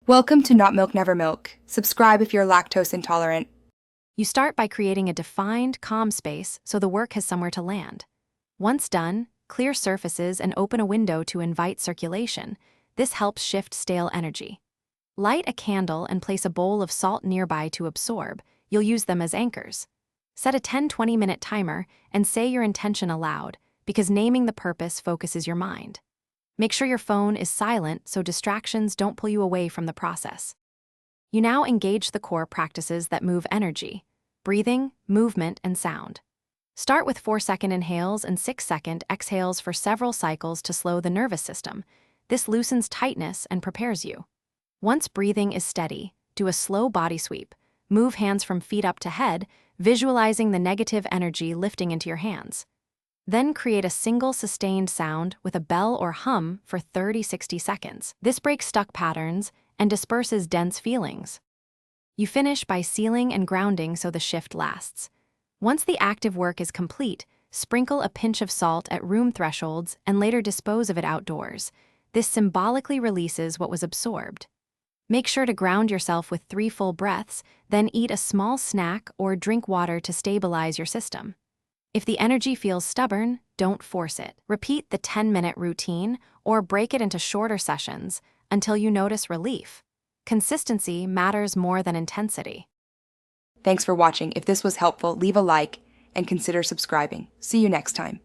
Welcome to Not Milk Never Milk. Subscribe if you're lactose intolerant. You start by creating a defined, calm space so the work has somewhere to land. Once done, clear surfaces and open a window to invite circulation. This helps shift stale energy. Light a candle and place a bowl of salt nearby to absorb. You'll use them as anchors. Set a 10-20 minute timer and say your intention aloud, because naming the purpose focuses your mind. Make sure your phone is silent so distractions don't pull you away from the process. You now engage the core practices that move energy: breathing, movement, and sound. Start with 4-second inhales and 6-second exhales for several cycles to slow the nervous system. This loosens tightness and prepares you. Once breathing is steady, do a slow body sweep. Move hands from feet up to head, visualizing the negative energy lifting into your hands. Then create a single sustained sound with a bell or hum for 30-60 seconds. This breaks stuck patterns and disperses dense feelings. You finish by sealing and grounding so the shift lasts. Once the active work is complete, sprinkle a pinch of salt at room thresholds and later dispose of it outdoors. This symbolically releases what was absorbed. Make sure to ground yourself with 3 full breaths, then eat a small snack or drink water to stabilize your system. If the energy feels stubborn, don't force it. Repeat the 10-minute routine or break it into shorter sessions until you notice relief. Consistency matters more than intensity. Thanks for watching. If this was helpful, leave a like and consider subscribing. See you next time.